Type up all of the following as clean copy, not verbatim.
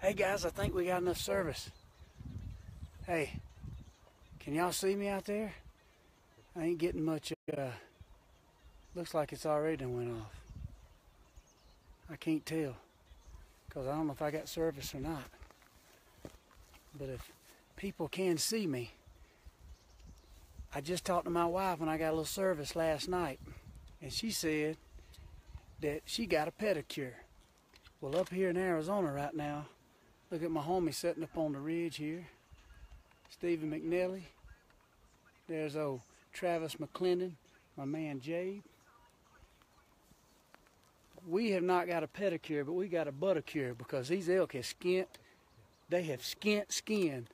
Hey guys, I think we got enough service. Hey, can y'all see me out there? I ain't getting much, looks like it's already done went off. I can't tell, because I don't know if I got service or not. But if people can see me, I just talked to my wife when I got a little service last night, and she said that she got a pedicure. Well, up here in Arizona right now, look at my homie sitting up on the ridge here, Stephen McNelly. There's old Travis McClendon, my man Jabe. We have not got a pedicure, but we got a buttercure, because these elk have skint. They have skint skin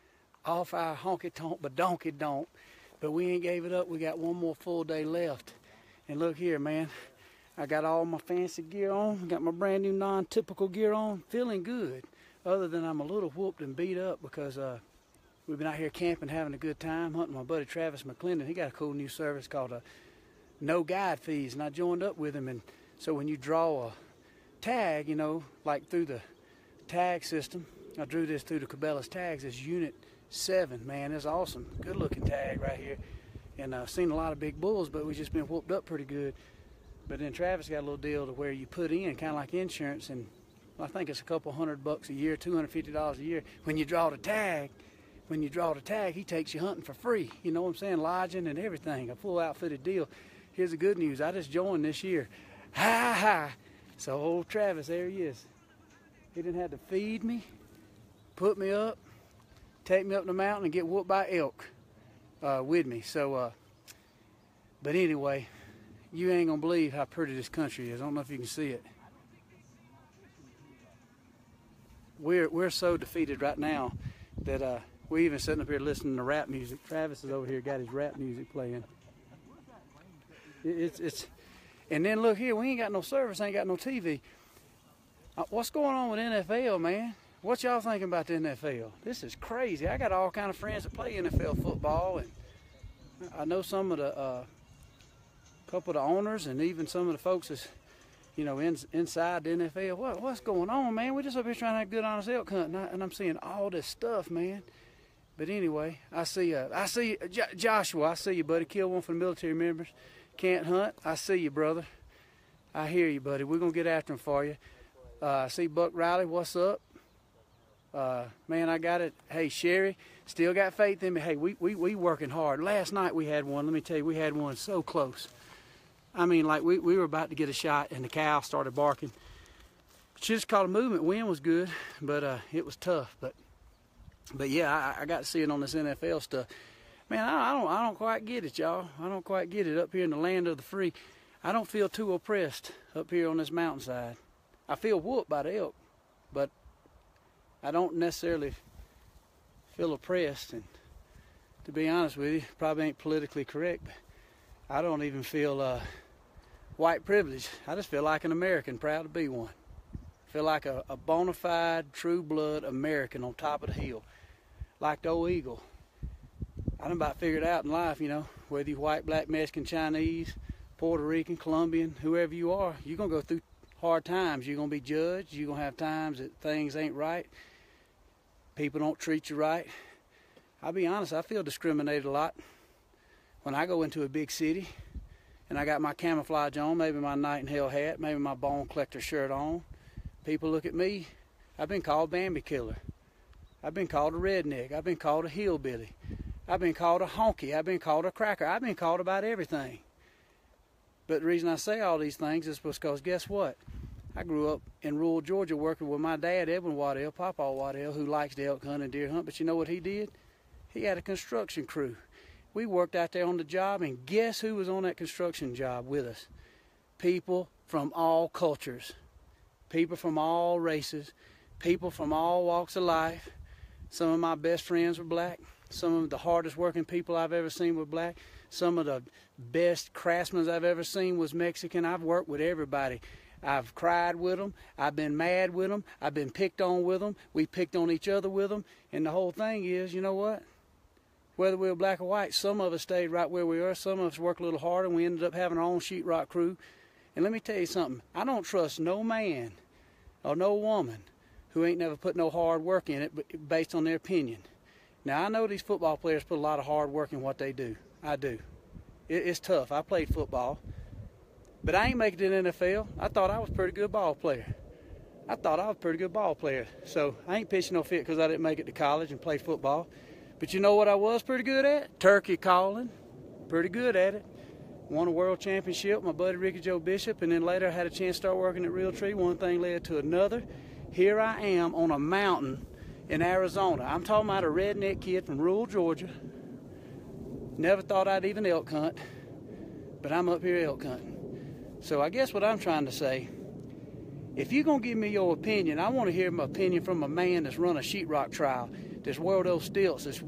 off our honky-tonk badonkey-donk, but we ain't gave it up. We got one more full day left. And look here, man. I got all my fancy gear on. Got my brand new non-typical gear on. Feeling good, other than I'm a little whooped and beat up because we've been out here camping, having a good time, hunting my buddy Travis McClendon. He got a cool new service called No Guide Fees, and I joined up with him. And so when you draw a tag, you know, like through the tag system, I drew this through the Cabela's tags. It's Unit 7, man. It's awesome. Good looking tag right here. And I've seen a lot of big bulls, but we've just been whooped up pretty good. But then Travis got a little deal to where you put in, kind of like insurance, and I think it's a couple $100 a year, $250 a year. When you draw the tag, he takes you hunting for free. You know what I'm saying? Lodging and everything, a full outfitted deal. Here's the good news. I just joined this year. Ha ha! So old Travis, there he is. He didn't have to feed me, put me up, take me up the mountain, and get whooped by elk with me. So, but anyway, you ain't gonna believe how pretty this country is. I don't know if you can see it. We're so defeated right now that we're even sitting up here listening to rap music. Travis is over here, got his rap music playing. And then look here, we ain't got no service, ain't got no TV. What's going on with NFL, man? What y'all thinking about the NFL? This is crazy. I got all kind of friends that play NFL football, and I know some of the couple of the owners, and even some of the folks that's, you know, inside the NFL. What's going on, man? We're just up here trying to have good, honest elk hunting, and I'm seeing all this stuff, man. But anyway, I see Joshua. I see you, buddy. Killed one for the military members. Can't hunt. I see you, brother. I hear you, buddy. We're gonna get after him for you. I see Buck Riley. What's up? Man, I got it. Hey, Sherry, still got faith in me. Hey, we working hard. Last night we had one. Let me tell you, we had one so close. I mean, like we were about to get a shot, and the cow started barking. She just caught a movement. Wind was good, but it was tough. But yeah, I got to see it on this NFL stuff. Man, I don't quite get it, y'all. I don't quite get it up here in the land of the free. I don't feel too oppressed up here on this mountainside. I feel whooped by the elk, but I don't necessarily feel oppressed. And to be honest with you, probably ain't politically correct, but I don't even feel white privilege. I just feel like an American, proud to be one. I feel like a bona fide, true blood American on top of the hill. Like the old eagle. I done about figured out in life, you know, whether you're white, black, Mexican, Chinese, Puerto Rican, Colombian, whoever you are, you're going to go through hard times. You're going to be judged. You're going to have times that things ain't right. People don't treat you right. I'll be honest, I feel discriminated a lot. When I go into a big city and I got my camouflage on, maybe my night in hell hat, maybe my bone collector shirt on, people look at me. I've been called Bambi killer. I've been called a redneck. I've been called a hillbilly. I've been called a honky. I've been called a cracker. I've been called about everything. But the reason I say all these things is because guess what? I grew up in rural Georgia working with my dad, Edwin Waddell, Papa Waddell, who likes to elk hunt and deer hunt. But you know what he did? He had a construction crew. We worked out there on the job, and guess who was on that construction job with us? People from all cultures, people from all races, people from all walks of life. Some of my best friends were black. Some of the hardest working people I've ever seen were black. Some of the best craftsmen I've ever seen was Mexican. I've worked with everybody. I've cried with them. I've been mad with them. I've been picked on with them. We picked on each other with them. And the whole thing is, you know what? Whether we were black or white, some of us stayed right where we are. Some of us worked a little harder, and we ended up having our own sheetrock crew. And let me tell you something. I don't trust no man or no woman who ain't never put no hard work in it, but based on their opinion. Now, I know these football players put a lot of hard work in what they do. I do. It's tough. I played football. But I ain't making it in the NFL. I thought I was a pretty good ball player. So I ain't pitching no fit because I didn't make it to college and play football. But you know what I was pretty good at? Turkey calling. Pretty good at it. Won a world championship with my buddy Ricky Joe Bishop, and then later I had a chance to start working at Realtree. One thing led to another. Here I am on a mountain in Arizona. I'm talking about a redneck kid from rural Georgia. Never thought I'd even elk hunt, but I'm up here elk hunting. So I guess what I'm trying to say, if you're going to give me your opinion, I want to hear my opinion from a man that's run a sheetrock trial, that's whirled those stilts, that's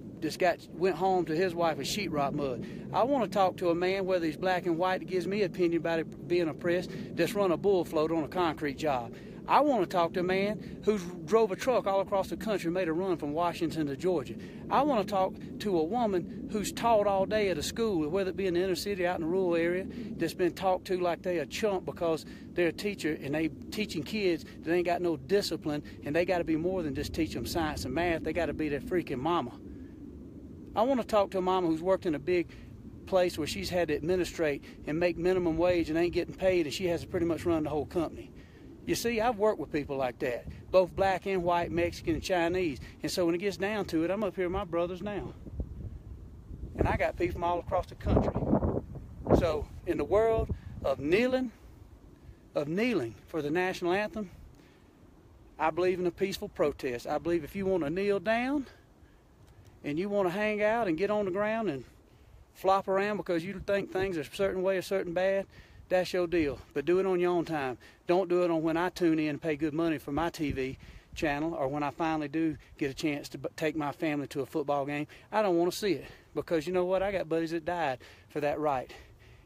went home to his wife with sheetrock mud. I want to talk to a man, whether he's black and white, that gives me opinion about it being oppressed, that's run a bull float on a concrete job. I want to talk to a man who drove a truck all across the country and made a run from Washington to Georgia. I want to talk to a woman who's taught all day at a school, whether it be in the inner city, out in the rural area, that's been talked to like they a chump because they're a teacher and they teaching kids that ain't got no discipline, and they got to be more than just teach them science and math. They got to be their freaking mama. I want to talk to a mama who's worked in a big place where she's had to administrate and make minimum wage and ain't getting paid, and she has to pretty much run the whole company. You see, I've worked with people like that, both black and white, Mexican and Chinese. And so when it gets down to it, I'm up here with my brothers now. And I got people from all across the country. So in the world of kneeling for the national anthem, I believe in a peaceful protest. I believe if you want to kneel down and you want to hang out and get on the ground and flop around because you think things are a certain way or certain bad, that's your deal. But do it on your own time. Don't do it on when I tune in and pay good money for my TV channel, or when I finally do get a chance to take my family to a football game. I don't want to see it, because you know what? I got buddies that died for that right.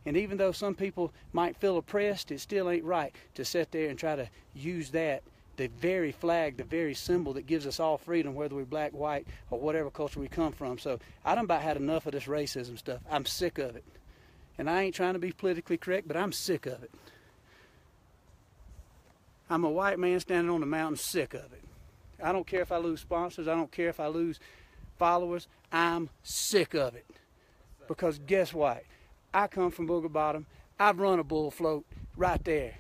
And even though some people might feel oppressed, it still ain't right to sit there and try to use that, the very flag, the very symbol that gives us all freedom, whether we're black, white, or whatever culture we come from. So I done about had enough of this racism stuff. I'm sick of it. And I ain't trying to be politically correct, but I'm sick of it. I'm a white man standing on the mountain, sick of it. I don't care if I lose sponsors. I don't care if I lose followers. I'm sick of it. Because guess what? I come from Booger Bottom. I've run a bull float right there.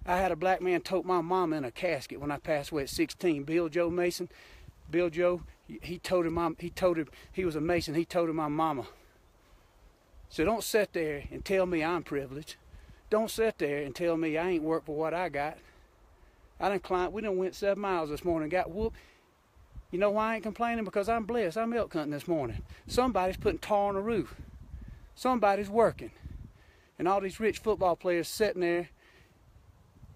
I had a black man tote my mama in a casket when I passed away at 16. Bill Joe Mason. Bill Joe, he was a Mason. He toted my mama. So don't sit there and tell me I'm privileged. Don't sit there and tell me I ain't worked for what I got. We done went 7 miles this morning and got whooped. You know why I ain't complaining? Because I'm blessed. I'm elk hunting this morning. Somebody's putting tar on the roof. Somebody's working. And all these rich football players sitting there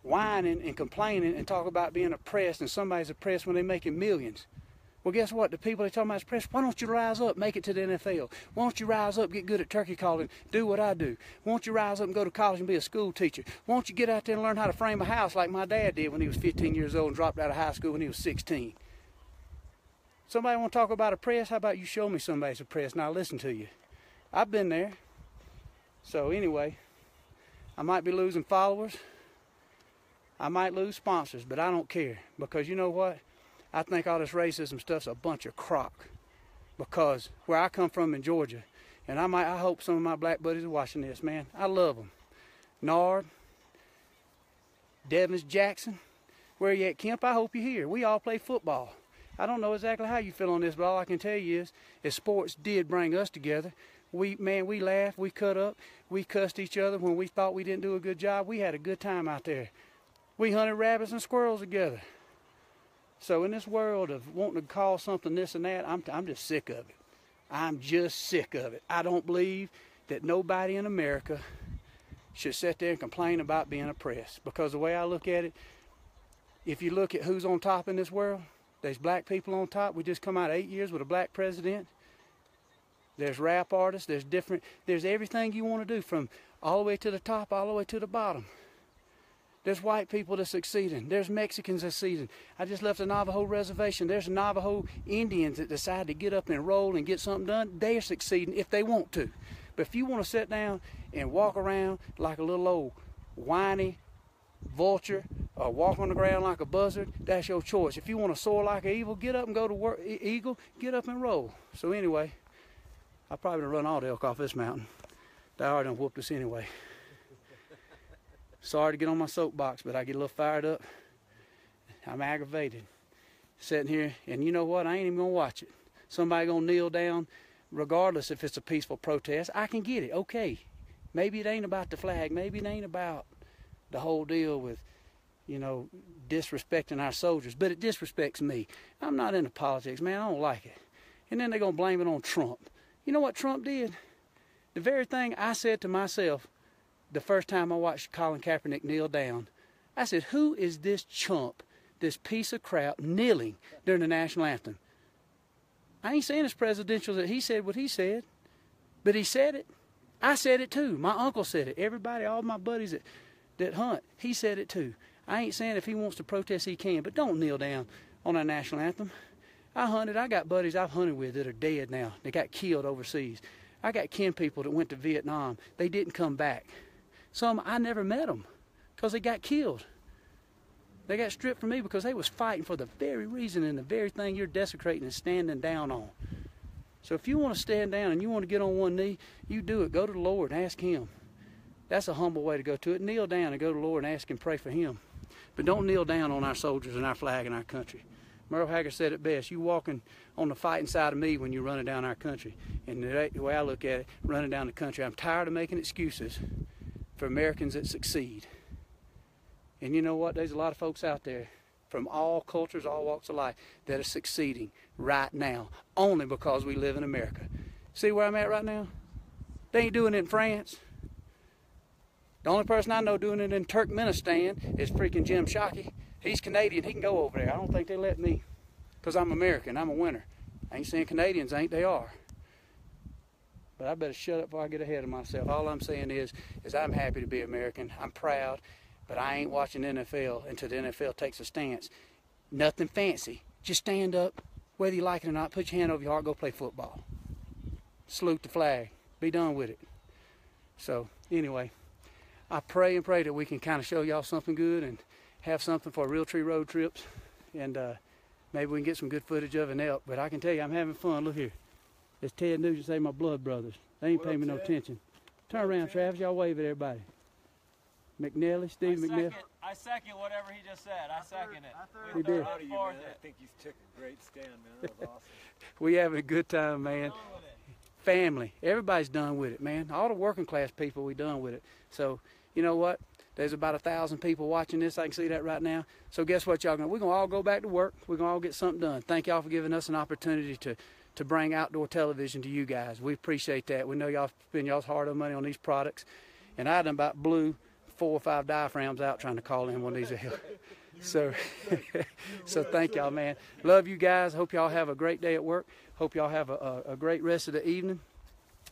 whining and complaining and talking about being oppressed, and somebody's oppressed when they're making millions. Well, guess what? The people they talking about is oppressed. Why don't you rise up, make it to the NFL? Why don't you rise up, get good at turkey calling, do what I do? Why don't you rise up and go to college and be a school teacher? Why don't you get out there and learn how to frame a house like my dad did when he was 15 years old and dropped out of high school when he was 16? Somebody want to talk about oppressed? How about you show me somebody's oppressed and I'll listen to you? I've been there. So anyway, I might be losing followers. I might lose sponsors, but I don't care. Because you know what? I think all this racism stuff's a bunch of crock. Because where I come from in Georgia, and I hope some of my black buddies are watching this, man. I love them. Nard, Devins Jackson, where you at, Kemp? I hope you're here. We all play football. I don't know exactly how you feel on this, but all I can tell you is sports did bring us together. We laughed, we cut up, we cussed each other when we thought we didn't do a good job. We had a good time out there. We hunted rabbits and squirrels together. So in this world of wanting to call something this and that, I'm just sick of it. I'm just sick of it. I don't believe that nobody in America should sit there and complain about being oppressed. Because the way I look at it, if you look at who's on top in this world, there's black people on top. We just come out of 8 years with a black president. There's rap artists. There's everything you want to do, from all the way to the top, all the way to the bottom. There's white people that's succeeding. There's Mexicans that's succeeding. I just left the Navajo reservation. There's Navajo Indians that decide to get up and roll and get something done. They're succeeding if they want to. But if you want to sit down and walk around like a little old whiny vulture, or walk on the ground like a buzzard, that's your choice. If you want to soar like an eagle, get up and go to work. Eagle, get up and roll. So anyway, I probably done run all the elk off this mountain. They already done whooped us anyway. Sorry to get on my soapbox, but I get a little fired up. I'm aggravated. Sitting here, and you know what? I ain't even gonna watch it. Somebody gonna kneel down, regardless if it's a peaceful protest. I can get it. Okay, maybe it ain't about the flag. Maybe it ain't about the whole deal with, you know, disrespecting our soldiers. But it disrespects me. I'm not into politics, man. I don't like it. And then they're gonna blame it on Trump. You know what Trump did? The very thing I said to myself the first time I watched Colin Kaepernick kneel down. I said, who is this chump, this piece of crap, kneeling during the national anthem? I ain't saying it's presidential that he said what he said, but he said it. I said it too. My uncle said it. Everybody, all my buddies that hunt, he said it too. I ain't saying if he wants to protest, he can, but don't kneel down on our national anthem. I hunted. I got buddies I've hunted with that are dead now. They got killed overseas. I got kin people that went to Vietnam. They didn't come back. Some, I never met them because they got killed. They got stripped from me because they was fighting for the very reason and the very thing you're desecrating and standing down on. So if you want to stand down and you want to get on one knee, you do it. Go to the Lord and ask him. That's a humble way to go to it. Kneel down and go to the Lord and ask him, pray for him. But don't kneel down on our soldiers and our flag and our country. Merle Haggard said it best. You walking on the fighting side of me when you're running down our country. And the way I look at it, running down the country, I'm tired of making excuses for Americans that succeed. And you know what? There's a lot of folks out there from all cultures, all walks of life that are succeeding right now only because we live in America. See where I'm at right now? They ain't doing it in France. The only person I know doing it in Turkmenistan is freaking Jim Shockey. He's Canadian. He can go over there. I don't think they let me because I'm American. I'm a winner. I ain't saying Canadians ain't. They are. But I better shut up before I get ahead of myself. All I'm saying is I'm happy to be American. I'm proud. But I ain't watching the NFL until the NFL takes a stance. Nothing fancy. Just stand up, whether you like it or not. Put your hand over your heart. Go play football. Salute the flag. Be done with it. So, anyway, I pray and pray that we can kind of show y'all something good and have something for Realtree road trips. And maybe we can get some good footage of an elk. But I can tell you, I'm having fun. Look here. It's Ted Nugent, say my blood brothers. They ain't paying me no attention. Turn around, Travis. Y'all wave at everybody. McNally, Steve McNally. I second whatever he just said. I second it. He did. I think you took a great stand, man. That was awesome. We having a good time, man. Family. Everybody's done with it, man. All the working class people, we done with it. So, you know what? There's about 1,000 people watching this. I can see that right now. So guess what, y'all? We're going to all go back to work. We're going to all get something done. Thank y'all for giving us an opportunity to bring outdoor television to you guys. We appreciate that. We know y'all spend y'all's hard-earned money on these products. And I done about blew 4 or 5 diaphragms out trying to call in one of these. So, so thank y'all, man. Love you guys. Hope y'all have a great day at work. Hope y'all have a great rest of the evening.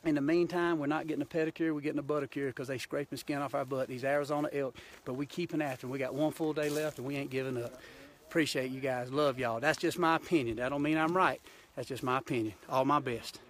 In the meantime, we're not getting a pedicure. We're getting a buttercure because they scraping skin off our butt. These Arizona elk. But we keeping after them. We got one full day left and we ain't giving up. Appreciate you guys. Love y'all. That's just my opinion. That don't mean I'm right. That's just my opinion. All my best.